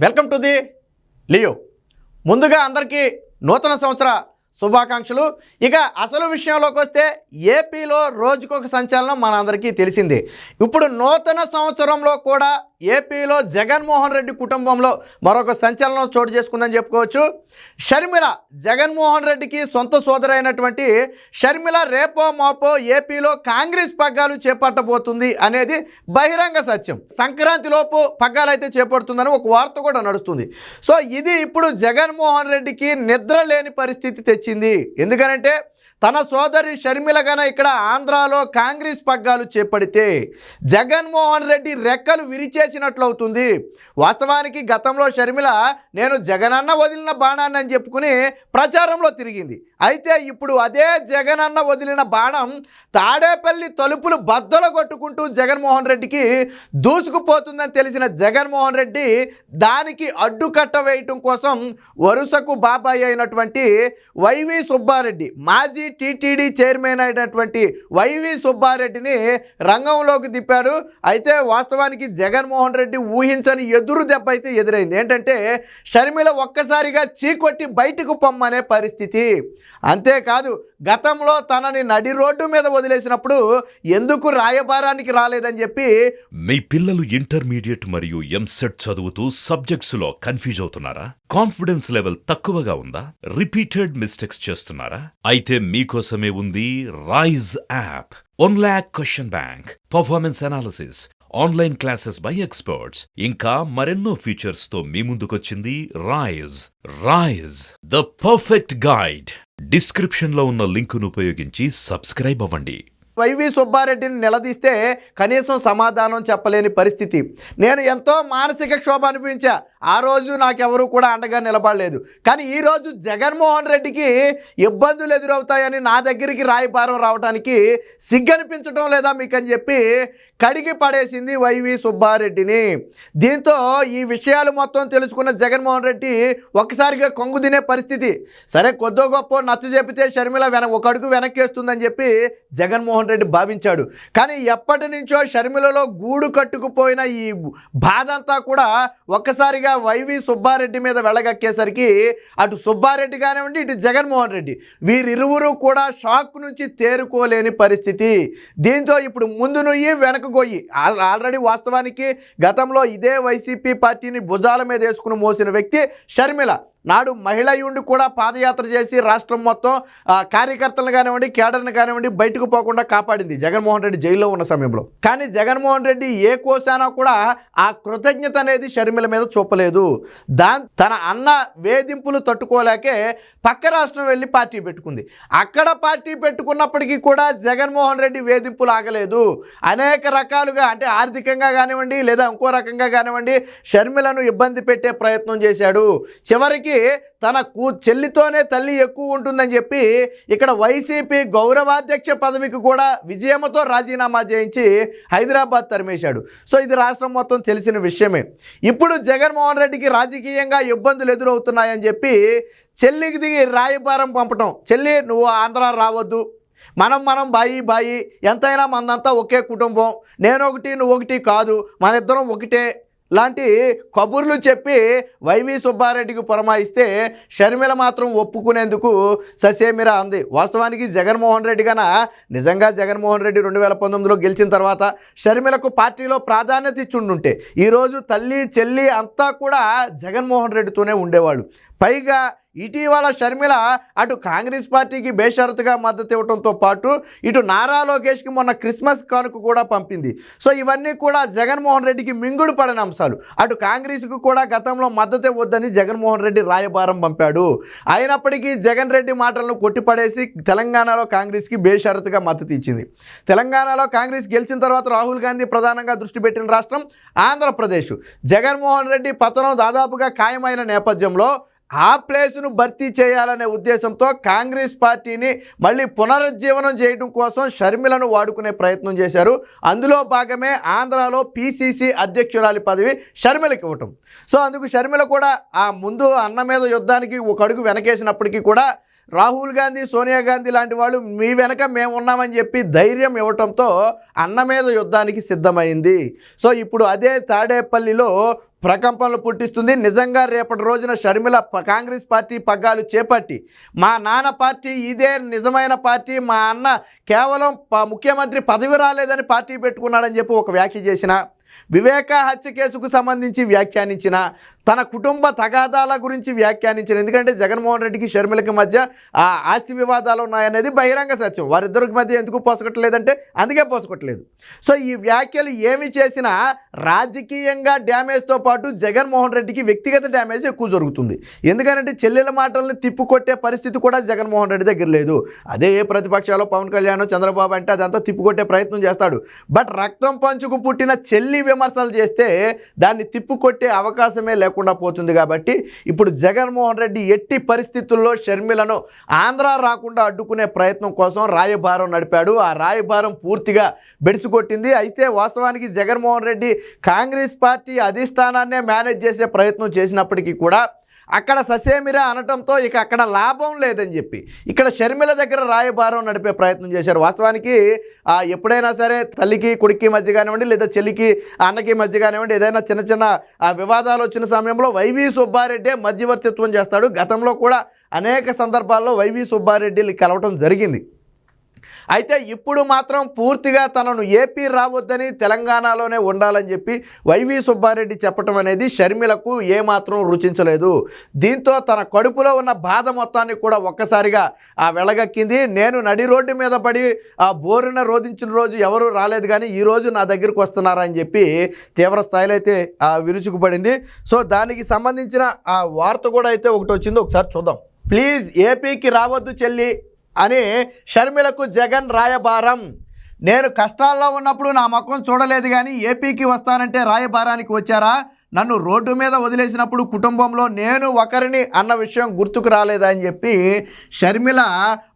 Welcome to the Leo. ముందుగా అందరికీ నూతన సంవత్సర శుభాకాంక్షలు. ఇక అసలు విషయంలోకి వస్తే ఏపీలో రోజుకొక సంచలనం మనందరికీ తెలిసిందే. ఇప్పుడు నూతన సంవత్సరంలో కూడా ఏపీలో జగన్మోహన్ రెడ్డి కుటుంబంలో మరొక సంచలనం చోటు చేసుకుందని చెప్పుకోవచ్చు. షర్మిల, జగన్మోహన్ రెడ్డికి సొంత సోదరైనటువంటి షర్మిల రేపో మాపో ఏపీలో కాంగ్రెస్ పగ్గాలు చేపట్టబోతుంది అనేది బహిరంగ సత్యం. సంక్రాంతిలోపు పగ్గాలు అయితే చేపడుతుందని ఒక వార్త కూడా నడుస్తుంది. సో ఇది ఇప్పుడు జగన్మోహన్ రెడ్డికి నిద్ర లేని పరిస్థితి తెచ్చింది. ఎందుకనంటే తన సోదరి షర్మిల గన ఇక్కడ ఆంధ్రాలో కాంగ్రెస్ పగ్గాలు చేపడితే జగన్మోహన్ రెడ్డి రెక్కలు విరిచేసినట్లు అవుతుంది. వాస్తవానికి గతంలో షర్మిల నేను జగనన్న వదిలిన బాణాన్ని అని చెప్పుకుని ప్రచారంలో తిరిగింది. అయితే ఇప్పుడు అదే జగనన్న వదిలిన బాణం తాడేపల్లి తలుపులు బద్దలు కొట్టుకుంటూ జగన్మోహన్ రెడ్డికి దూసుకుపోతుందని తెలిసిన జగన్మోహన్ రెడ్డి దానికి అడ్డుకట్ట వేయటం కోసం వరుసకు బాబాయ్ అయినటువంటి వైవి సుబ్బారెడ్డి, మాజీ టీటీడీ చైర్మన్ అయినటువంటి వైవి సుబ్బారెడ్డిని రంగంలోకి దిప్పారు. అయితే వాస్తవానికి జగన్మోహన్ రెడ్డి ఊహించని ఎదురు దెబ్బ అయితే ఎదురైంది. ఏంటంటే షర్మిల ఒక్కసారిగా చీకొట్టి బయటకు పొమ్మనే పరిస్థితి. అంతేకాదు గతంలో తనని నడి రోడ్డు మీద వదిలేసినప్పుడు ఎందుకు రాయబారానికి రాలేదని చెప్పి మీ పిల్లలు ఇంటర్మీడియట్ మరియు ఎంసెట్ చదువుతూ సబ్జెక్ట్స్ లో కన్ఫ్యూజ్ అవుతున్నారా? కాన్ఫిడెన్స్ లెవెల్ తక్కువగా ఉందా? రిపీటెడ్ మిస్టేక్స్ చేస్తున్నారా? అయితే మీకోసమే ఉంది Rise app. 1 lakh question bank, performance analysis, online classes by experts, ఇంకా మరెన్నో ఫీచర్స్ తో మీ ముందుకొచ్చింది Rise the perfect guide. Description లో ఉన్న లింకును ఉపయోగించి సబ్స్క్రైబ్ అవ్వండి. వైవి సుబ్బారెడ్డిని నిలదీస్తే కనీసం సమాధానం చెప్పలేని పరిస్థితి. నేను ఎంతో మానసిక క్షోభ అనుభవించా. ఆ రోజు నాకెవరూ కూడా అండగా నిలబడలేదు. కానీ ఈరోజు జగన్మోహన్ రెడ్డికి ఇబ్బందులు ఎదురవుతాయని నా దగ్గరికి రాయబారం రావడానికి సిగ్గనిపించడం లేదా మీకని చెప్పి కడిగి పడేసింది వైవి సుబ్బారెడ్డిని. దీంతో ఈ విషయాలు మొత్తం తెలుసుకున్న జగన్మోహన్ రెడ్డి ఒక్కసారిగా కొంగు తినే పరిస్థితి. సరే కొద్దో గొప్ప నచ్చ చెబితే షర్మిల ఒక అడుగు వెనక్కేస్తుందని చెప్పి జగన్మోహన్ రెడ్డి భావించాడు. కానీ ఎప్పటి నుంచో షర్మిలలో గూడు కట్టుకుపోయిన ఈ బాధ అంతా కూడా ఒక్కసారిగా వైవి సుబ్బారెడ్డి మీద వెళ్ళగక్కేసరికి అటు సుబ్బారెడ్డి కానివ్వండి, ఇటు జగన్మోహన్ రెడ్డి వీరిరువురు కూడా షాక్ నుంచి తేరుకోలేని పరిస్థితి. దీంతో ఇప్పుడు ముందు నుయ్యి వెనక గొయ్యి. ఆల్రెడీ వాస్తవానికి గతంలో ఇదే వైసీపీ పార్టీని భుజాల మీద వేసుకుని మోసిన వ్యక్తి షర్మిల. నాడు మహిళ ఉండి కూడా పాదయాత్ర చేసి రాష్ట్రం మొత్తం కార్యకర్తలను కానివ్వండి, కేడర్ని కానివ్వండి బయటకు పోకుండా కాపాడింది జగన్మోహన్ రెడ్డి జైల్లో ఉన్న సమయంలో. కానీ జగన్మోహన్ రెడ్డి ఏ కోశానా కూడా ఆ కృతజ్ఞత అనేది షర్మిల మీద చూపలేదు. తన అన్న వేధింపులు తట్టుకోలేకే పక్క రాష్ట్రం వెళ్ళి పార్టీ పెట్టుకుంది. అక్కడ పార్టీ పెట్టుకున్నప్పటికీ కూడా జగన్మోహన్ రెడ్డి వేధింపులు ఆగలేదు. అనేక రకాలుగా అంటే ఆర్థికంగా కానివ్వండి లేదా ఇంకో రకంగా కానివ్వండి షర్మిలను ఇబ్బంది పెట్టే ప్రయత్నం చేశాడు. చివరికి తన చెల్లితోనే తల్లి ఎక్కువ ఉంటుందని చెప్పి ఇక్కడ వైసీపీ గౌరవాధ్యక్ష పదవికి కూడా విజయమ్మతో రాజీనామా చేయించి హైదరాబాద్ తరిమేశాడు. సో ఇది రాష్ట్రం మొత్తం తెలిసిన విషయమే. ఇప్పుడు జగన్మోహన్ రెడ్డికి రాజకీయంగా ఇబ్బందులు ఎదురవుతున్నాయని చెప్పి చెల్లికి దిగి రాయబారం పంపటం. చెల్లి నువ్వు ఆంధ్ర రావద్దు, మనం బాయి ఎంతైనా మనదంతా ఒకే కుటుంబం, నేనొకటి నువ్వొకటి కాదు, మన ఇద్దరం ఒకటే లాంటి కబుర్లు చెప్పి వైవి సుబ్బారెడ్డికి పురమాయిస్తే షర్మిల మాత్రం ఒప్పుకునేందుకు ససేమిరా అంది. వాస్తవానికి జగన్మోహన్ రెడ్డి కన్నా నిజంగా జగన్మోహన్ రెడ్డి 2019లో గెలిచిన తర్వాత షర్మిలకు పార్టీలో ప్రాధాన్యత ఇచ్చుండుంటే ఈరోజు తల్లి చెల్లి అంతా కూడా జగన్మోహన్ రెడ్డితోనే ఉండేవాళ్ళు. పైగా ఇటీవల షర్మిల అటు కాంగ్రెస్ పార్టీకి బేషరతుగా మద్దతు ఇవ్వడంతో పాటు ఇటు నారా లోకేష్కి మొన్న క్రిస్మస్ కానుక కూడా పంపింది. సో ఇవన్నీ కూడా జగన్మోహన్ రెడ్డికి మింగుడు పడిన అంశాలు. అటు కాంగ్రెస్కు కూడా గతంలో మద్దతు ఇవ్వద్దని జగన్మోహన్ రెడ్డి రాయబారం పంపాడు. అయినప్పటికీ జగన్ రెడ్డి మాటలను కొట్టిపడేసి తెలంగాణలో కాంగ్రెస్కి బేషరతుగా మద్దతు ఇచ్చింది. తెలంగాణలో కాంగ్రెస్ గెలిచిన తర్వాత రాహుల్ గాంధీ ప్రధానంగా దృష్టి పెట్టిన రాష్ట్రం ఆంధ్రప్రదేశ్. జగన్మోహన్ రెడ్డి పతనం దాదాపుగా ఖాయమైన నేపథ్యంలో ఆ ప్లేసును భర్తీ చేయాలనే ఉద్దేశంతో కాంగ్రెస్ పార్టీని మళ్ళీ పునరుజ్జీవనం చేయడం కోసం షర్మిలను వాడుకునే ప్రయత్నం చేశారు. అందులో భాగమే ఆంధ్రాలో పిసిసి అధ్యక్షురాలి పదవి షర్మిలకు ఇవ్వటం. సో అందుకు షర్మిల కూడా ఆ ముందు అన్న మీద యుద్ధానికి ఒక అడుగు వెనకేసినప్పటికీ కూడా రాహుల్ గాంధీ, సోనియా గాంధీ లాంటి వాళ్ళు మీ వెనక మేము ఉన్నామని చెప్పి ధైర్యం ఇవ్వటంతో అన్న మీద యుద్ధానికి సిద్ధమైంది. సో ఇప్పుడు అదే తాడేపల్లిలో ప్రకంపనలు పుట్టిస్తుంది. నిజంగా రేపటి రోజున షర్మిల కాంగ్రెస్ పార్టీ పగ్గాలు చేపట్టి మా నాన్న పార్టీ ఇదే నిజమైన పార్టీ, మా అన్న కేవలం ముఖ్యమంత్రి పదవి రాలేదని పార్టీ పెట్టుకున్నాడని చెప్పి ఒక వ్యాఖ్య చేసిన, వివేక హత్య కేసుకు సంబంధించి వ్యాఖ్యానించిన, తన కుటుంబ తగాదాల గురించి వ్యాఖ్యానించిన. ఎందుకంటే జగన్మోహన్ రెడ్డికి షర్మిలకి మధ్య ఆ ఆస్తి వివాదాలు ఉన్నాయనేది బహిరంగ సత్యం. వారిద్దరికి మధ్య ఎందుకు పోసగొట్టలేదంటే అందుకే పోసగొట్టలేదు. సో ఈ వ్యాఖ్యలు ఏమి చేసినా రాజకీయంగా డ్యామేజ్తో పాటు జగన్మోహన్ రెడ్డికి వ్యక్తిగత డ్యామేజ్ ఎక్కువ జరుగుతుంది. ఎందుకంటే చెల్లెల మాటలను తిప్పుకొట్టే పరిస్థితి కూడా జగన్మోహన్ రెడ్డి దగ్గర లేదు. అదే ఏ ప్రతిపక్షాలు పవన్ కళ్యాణ్ చంద్రబాబు అంటే అదంతా తిప్పుకొట్టే ప్రయత్నం చేస్తాడు. బట్ రక్తం పంచుకు పుట్టిన చెల్లి విమర్శలు చేస్తే దాన్ని తిప్పుకొట్టే అవకాశమే లేకుండా పోతుంది. కాబట్టి ఇప్పుడు జగన్మోహన్ రెడ్డి ఎట్టి పరిస్థితుల్లో షర్మిలను ఆంధ్ర రాకుండా అడ్డుకునే ప్రయత్నం కోసం రాయబారం నడిపాడు. ఆ రాయబారం పూర్తిగా బెడిసికొట్టింది. అయితే వాస్తవానికి జగన్మోహన్ రెడ్డి కాంగ్రెస్ పార్టీ అధిష్టానాన్నే మేనేజ్ చేసే ప్రయత్నం చేసినప్పటికీ కూడా అక్కడ ససేమిరా అనటంతో ఇక అక్కడ లాభం లేదని చెప్పి ఇక్కడ షర్మిల దగ్గర రాయబారం నడిపే ప్రయత్నం చేశారు. వాస్తవానికి ఎప్పుడైనా సరే తల్లికి కొడుక్కి మధ్య కానివ్వండి, లేదా చెల్లికి అన్నకి మధ్య కానివ్వండి, ఏదైనా చిన్న చిన్న వివాదాలు వచ్చిన సమయంలో వైవి సుబ్బారెడ్డి మధ్యవర్తిత్వం చేస్తాడు. గతంలో కూడా అనేక సందర్భాల్లో వైవి సుబ్బారెడ్డిని కలవటం జరిగింది. అయితే ఇప్పుడు మాత్రం పూర్తిగా తనను ఏపీ రావద్దని తెలంగాణలోనే ఉండాలని చెప్పి వైవి సుబ్బారెడ్డి చెప్పటం అనేది షర్మిలకు ఏమాత్రం రుచించలేదు. దీంతో తన కడుపులో ఉన్న బాధ మొత్తాన్ని కూడా ఒక్కసారిగా వెలగక్కింది. నేను నడి రోడ్డు మీద పడి ఆ బోరున రోధించిన రోజు ఎవరు రాలేదు, కానీ ఈరోజు నా దగ్గరికి వస్తున్నారని చెప్పి తీవ్ర స్థాయిలో అయితే విరుచుకుపడింది. సో దానికి సంబంధించిన ఆ వార్త కూడా అయితే ఒకటి వచ్చింది, ఒకసారి చూద్దాం. ప్లీజ్ ఏపీకి రావద్దు చెల్లి అని షర్మిలకు జగన్ రాయబారం. నేను కష్టాల్లో ఉన్నప్పుడు నా ముఖం చూడలేదు, కానీ ఏపీకి వస్తానంటే రాయబారానికి వచ్చారా? నన్ను రోడ్డు మీద వదిలేసినప్పుడు కుటుంబంలో నేను ఒకరిని అన్న విషయం గుర్తుకు రాలేదా అని చెప్పి షర్మిల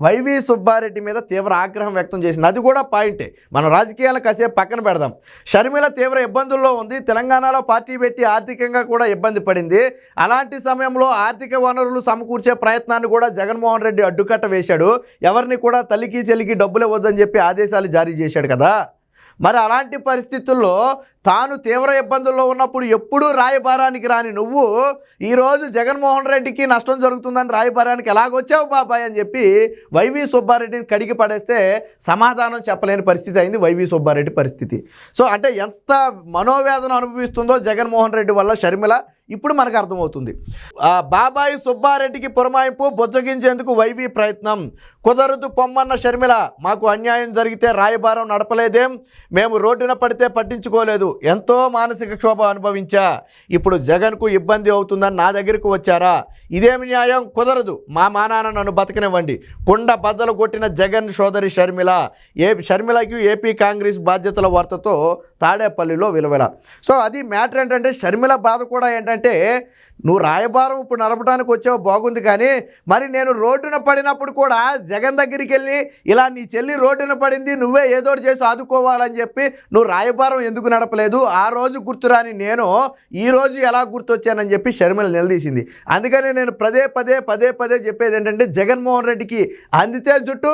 వైవి సుబ్బారెడ్డి మీద తీవ్ర ఆగ్రహం వ్యక్తం చేసింది. అది కూడా పాయింటే, మనం రాజకీయాలు కాసేపు పక్కన పెడదాం. షర్మిల తీవ్ర ఇబ్బందుల్లో ఉంది. తెలంగాణలో పార్టీ పెట్టి ఆర్థికంగా కూడా ఇబ్బంది పడింది. అలాంటి సమయంలో ఆర్థిక వనరులు సమకూర్చే ప్రయత్నాన్ని కూడా జగన్మోహన్ రెడ్డి అడ్డుకట్ట వేశాడు. ఎవరిని కూడా తల్లికి చెల్లికి డబ్బులు ఇవ్వద్దని చెప్పి ఆదేశాలు జారీ చేశాడు కదా. మరి అలాంటి పరిస్థితుల్లో తాను తీవ్ర ఇబ్బందుల్లో ఉన్నప్పుడు ఎప్పుడూ రాయబారానికి రాని నువ్వు ఈరోజు జగన్మోహన్ రెడ్డికి నష్టం జరుగుతుందని రాయబారానికి ఎలాగొచ్చావు బాబాయ్ అని చెప్పి వైవి సుబ్బారెడ్డిని కడిగి పడేస్తే సమాధానం చెప్పలేని పరిస్థితి అయింది వైవి సుబ్బారెడ్డి పరిస్థితి. సో అంటే ఎంత మనోవేదన అనుభవిస్తుందో జగన్మోహన్ రెడ్డి వల్ల షర్మిల ఇప్పుడు మనకు అర్థమవుతుంది. బాబాయి సుబ్బారెడ్డికి పురమాయింపు, బుజ్జగించేందుకు వైవి ప్రయత్నం. కుదరదు పొమ్మన్న షర్మిల, మాకు అన్యాయం జరిగితే రాయబారం నడపలేదేం, మేము రోడ్డున పడితే పట్టించుకోలేదు, ఎంతో మానసిక క్షోభ అనుభవించా, ఇప్పుడు జగన్కు ఇబ్బంది అవుతుందని నా దగ్గరకు వచ్చారా? ఇదేమి న్యాయం? కుదరదు, మా మానాన్న నన్ను బతకనివ్వండి. కుండ బద్దలు కొట్టిన జగన్ సోదరి షర్మిల. షర్మిలకి ఏపీ కాంగ్రెస్ బాధ్యతల వార్తతో తాడేపల్లిలో విలువల. సో అది మ్యాటర్ ఏంటంటే షర్మిల బాధ కూడా ఏంటంటే, నువ్వు రాయబారం ఇప్పుడు నడపడానికి వచ్చావు బాగుంది, కానీ మరి నేను రోడ్డున పడినప్పుడు కూడా జగన్ దగ్గరికి వెళ్ళి ఇలా నీ చెల్లి రోడ్డున పడింది, నువ్వే ఏదోటి చేసి ఆదుకోవాలని చెప్పి నువ్వు రాయబారం ఎందుకు నడపలేదు? ఆ రోజు గుర్తురాని నేను ఈరోజు ఎలా గుర్తొచ్చానని చెప్పి షర్మిల నిలదీసింది. అందుకని నేను పదే పదే చెప్పేది ఏంటంటే, జగన్మోహన్ రెడ్డికి అందితే జుట్టు,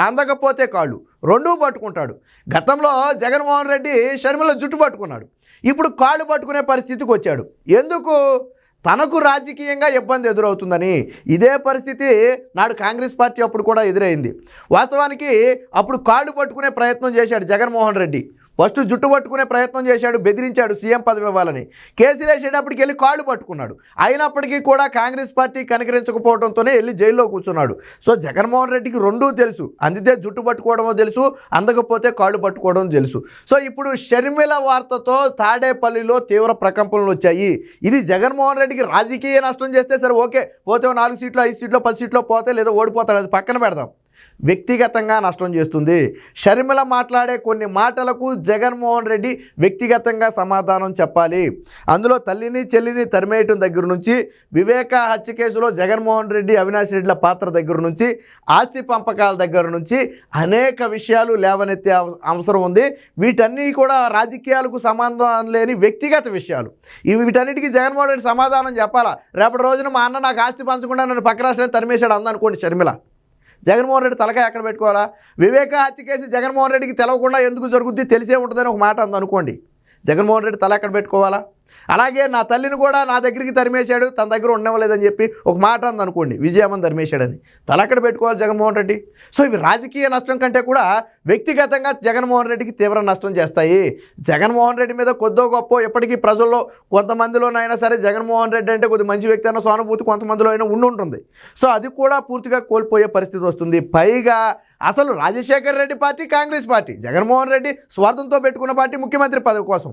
అందకపోతే కాళ్ళు రెండూ పట్టుకుంటాడు. గతంలో జగన్మోహన్ రెడ్డి షర్మిల జుట్టు పట్టుకున్నాడు, ఇప్పుడు కాళ్ళు పట్టుకునే పరిస్థితికి వచ్చాడు. ఎందుకు? తనకు రాజకీయంగా ఇబ్బంది ఎదురవుతుందని. ఇదే పరిస్థితి నాడు కాంగ్రెస్ పార్టీ అప్పుడు కూడా ఎదురైంది. వాస్తవానికి అప్పుడు కాళ్ళు పట్టుకునే ప్రయత్నం చేశాడు జగన్మోహన్ రెడ్డి. ఫస్ట్ జుట్టు పట్టుకునే ప్రయత్నం చేశాడు, బెదిరించాడు సీఎం పదవి ఇవ్వాలని. కేసులు వేసేటప్పటికి వెళ్ళి కాళ్ళు పట్టుకున్నాడు. అయినప్పటికీ కూడా కాంగ్రెస్ పార్టీ కనికరించకపోవడంతోనే వెళ్ళి జైల్లో కూర్చున్నాడు. సో జగన్మోహన్ రెడ్డికి రెండూ తెలుసు, అందితే జుట్టు పట్టుకోవడమో తెలుసు, అందకపోతే కాళ్ళు పట్టుకోవడం తెలుసు. సో ఇప్పుడు షర్మిల వార్తతో తాడేపల్లిలో తీవ్ర ప్రకంపనలు వచ్చాయి. ఇది జగన్మోహన్ రెడ్డికి రాజకీయ నష్టం చేస్తే సరే ఓకే, పోతే 4 సీట్లు 5 సీట్లు 10 సీట్లు పోతే లేదా ఓడిపోతాడు, అది పక్కన పెడదాం. వ్యక్తిగతంగా నష్టం చేస్తుంది. షర్మిల మాట్లాడే కొన్ని మాటలకు జగన్మోహన్ రెడ్డి వ్యక్తిగతంగా సమాధానం చెప్పాలి. అందులో తల్లిని చెల్లిని తరిమేయటం దగ్గర నుంచి, వివేక హత్య కేసులో జగన్మోహన్ రెడ్డి అవినాష్ రెడ్డిల పాత్ర దగ్గర నుంచి, ఆస్తి పంపకాల దగ్గర నుంచి అనేక విషయాలు లేవనెత్తే అవసరం ఉంది. వీటన్నీ కూడా రాజకీయాలకు సంబంధం లేని వ్యక్తిగత విషయాలు. వీటన్నిటికీ జగన్మోహన్ రెడ్డి సమాధానం చెప్పాలా. రేపటి రోజున మా అన్న నాకు ఆస్తి పంచకుండా నన్ను పక్క రాష్ట్రాన్ని తరిమేశాడు అందనుకోండి షర్మిల, జగన్మోహన్ రెడ్డి తలకాయ ఎక్కడ పెట్టుకోవాలా? వివేక హత్య కేసు జగన్మోహన్ రెడ్డికి తెలవకుండా ఎందుకు జరుగుద్ది, తెలిసే ఉంటుందని ఒక మాట అందనుకోండి, జగన్మోహన్ రెడ్డి తల ఎక్కడ పెట్టుకోవాలా? అలాగే నా తల్లిని కూడా నా దగ్గరికి తరిమేశాడు, తన దగ్గర ఉండవలేదని చెప్పి ఒక మాట అందనుకోండి, విజయమ్మని తరిమేశాడని, తలక్కడ పెట్టుకోవాలి జగన్మోహన్ రెడ్డి. సో ఇవి రాజకీయ నష్టం కంటే కూడా వ్యక్తిగతంగా జగన్మోహన్ రెడ్డికి తీవ్ర నష్టం చేస్తాయి. జగన్మోహన్ రెడ్డి మీద కొద్దో గొప్ప ఎప్పటికీ ప్రజల్లో కొంతమందిలోనైనా సరే జగన్మోహన్ రెడ్డి అంటే కొద్ది మంచి వ్యక్తి అన్న సానుభూతి కొంతమందిలో అయినా ఉంటుంది. సో అది కూడా పూర్తిగా కోల్పోయే పరిస్థితి వస్తుంది. పైగా అసలు రాజశేఖర్ రెడ్డి పార్టీ కాంగ్రెస్ పార్టీ, జగన్మోహన్ రెడ్డి స్వార్థంతో పెట్టుకున్న పార్టీ ముఖ్యమంత్రి పదవి కోసం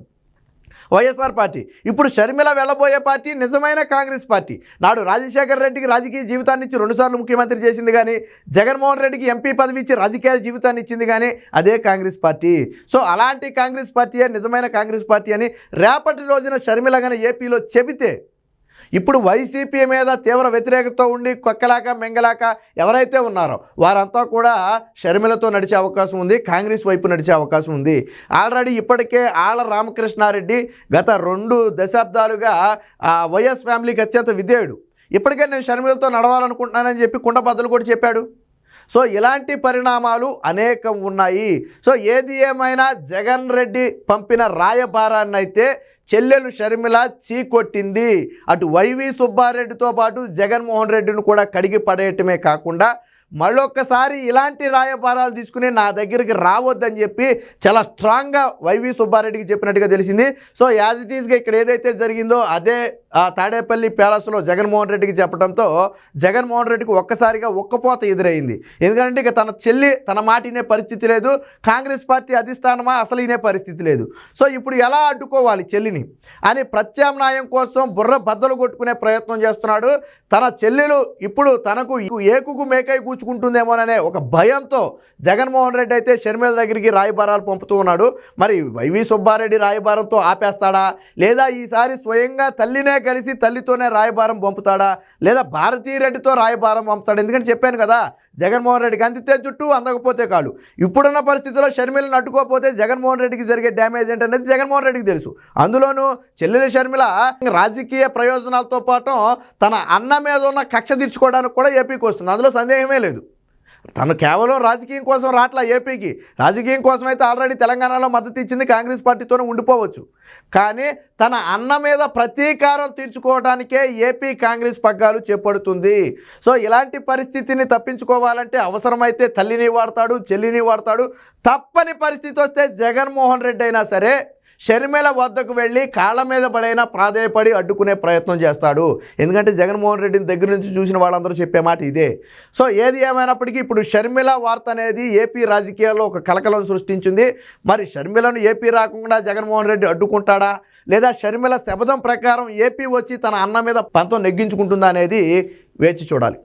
వైఎస్ఆర్ పార్టీ, ఇప్పుడు షర్మిల వెళ్ళబోయే పార్టీ నిజమైన కాంగ్రెస్ పార్టీ. నాడు రాజశేఖర్ రెడ్డికి రాజకీయ జీవితాన్ని ఇచ్చి 2 సార్లు ముఖ్యమంత్రి చేసింది కానీ, జగన్మోహన్ రెడ్డికి ఎంపీ పదవి ఇచ్చి రాజకీయ జీవితాన్ని ఇచ్చింది కానీ అదే కాంగ్రెస్ పార్టీ. సో అలాంటి కాంగ్రెస్ పార్టీయే నిజమైన కాంగ్రెస్ పార్టీ అని రేపటి రోజున షర్మిల కానీ ఏపీలో చెబితే, ఇప్పుడు వైసీపీ మీద తీవ్ర వ్యతిరేకతతో ఉండి కొక్కలాక మెంగలాక ఎవరైతే ఉన్నారో వారంతా కూడా షర్మిలతో నడిచే అవకాశం ఉంది, కాంగ్రెస్ వైపు నడిచే అవకాశం ఉంది. ఆల్రెడీ ఇప్పటికే ఆళ్ల రామకృష్ణారెడ్డి గత 2 దశాబ్దాలుగా వైఎస్ ఫ్యామిలీకి అత్యంత విధేయుడు. ఇప్పటికే నేను షర్మిలతో నడవాలనుకుంటున్నానని చెప్పి కుండబద్దలు కూడా చెప్పాడు. సో ఇలాంటి పరిణామాలు అనేకం ఉన్నాయి. సో ఏది ఏమైనా జగన్ రెడ్డి పంపిన రాయబారాన్ని అయితే చెల్లెలు షర్మిల చీకొట్టింది. అటు వైవి సుబ్బారెడ్డితో పాటు జగన్మోహన్ రెడ్డిని కూడా కడిగి పడేయటమే కాకుండా మళ్ళొక్కసారి ఇలాంటి రాయబారాలు తీసుకుని నా దగ్గరికి రావద్దని చెప్పి చాలా స్ట్రాంగ్గా వైవి సుబ్బారెడ్డికి చెప్పినట్టుగా తెలిసింది. సో యాజ్ ఇట్ ఈస్గా ఇక్కడ ఏదైతే జరిగిందో అదే తాడేపల్లి ప్యాలెస్లో జగన్మోహన్ రెడ్డికి చెప్పడంతో జగన్మోహన్ రెడ్డికి ఒక్కసారిగా ఒక్కపోత ఎదురైంది. ఎందుకంటే ఇక తన చెల్లి తన మాట వినే పరిస్థితి లేదు, కాంగ్రెస్ పార్టీ అధిష్టానమా అసలు వినే పరిస్థితి లేదు. సో ఇప్పుడు ఎలా అడ్డుకోవాలి చెల్లిని అని ప్రత్యామ్నాయం కోసం బుర్ర బద్దలు కొట్టుకునే ప్రయత్నం చేస్తున్నాడు. తన చెల్లెలు ఇప్పుడు తనకు ఏకుకు మేకై కూర్చుకుంటుందేమోననే ఒక భయంతో జగన్మోహన్ రెడ్డి అయితే షర్మిల దగ్గరికి రాయబారాలు పంపుతూ ఉన్నాడు. మరి వైవి సుబ్బారెడ్డి రాయబారంతో ఆపేస్తాడా, లేదా ఈసారి స్వయంగా తల్లినే కలిసి తల్లితోనే రాయబారం పంపుతాడా, లేదా భారతీరెడ్డితో రాయబారం పంపుతాడు? ఎందుకంటే చెప్పాను కదా, జగన్మోహన్ రెడ్డికి అందితే చుట్టూ అందకపోతే కాళ్ళు. ఇప్పుడున్న పరిస్థితుల్లో షర్మిలను అడ్డుకోకపోతే జగన్మోహన్ రెడ్డికి జరిగే డ్యామేజ్ ఏంటనేది జగన్మోహన్ రెడ్డికి తెలుసు. అందులోనూ చెల్లెలి షర్మిల రాజకీయ ప్రయోజనాలతో పాటు తన అన్న మీద ఉన్న కక్ష తీర్చుకోవడానికి కూడా ఏపీకి వస్తుంది, అందులో సందేహమే లేదు. తను కేవలం రాజకీయం కోసం రాట్లా ఏపీకి. రాజకీయం కోసం అయితే ఆల్రెడీ తెలంగాణలో మద్దతు ఇచ్చింది, కాంగ్రెస్ పార్టీతోనే ఉండిపోవచ్చు. కానీ తన అన్న మీద ప్రతీకారం తీర్చుకోవడానికే ఏపీ కాంగ్రెస్ పగ్గాలు చేపడుతుంది. సో ఇలాంటి పరిస్థితిని తప్పించుకోవాలంటే అవసరమైతే తల్లిని వాడతాడు, చెల్లిని వాడతాడు. తప్పని పరిస్థితి వస్తే జగన్మోహన్ రెడ్డి అయినా సరే షర్మిల వద్దకు వెళ్ళి కాళ్ళ మీద పడైనా ప్రాధేయపడి అడ్డుకునే ప్రయత్నం చేస్తాడు. ఎందుకంటే జగన్మోహన్ రెడ్డిని దగ్గర నుంచి చూసిన వాళ్ళందరూ చెప్పే మాట ఇదే. సో ఏది ఏమైనప్పటికీ ఇప్పుడు షర్మిల వార్త అనేది ఏపీ రాజకీయాల్లో ఒక కలకలం సృష్టించింది. మరి షర్మిలను ఏపీ రాకుండా జగన్మోహన్ రెడ్డి అడ్డుకుంటాడా, లేదా షర్మిల శపథం ప్రకారం ఏపీ వచ్చి తన అన్న మీద పంతం నెగ్గించుకుంటుందా అనేది వేచి చూడాలి.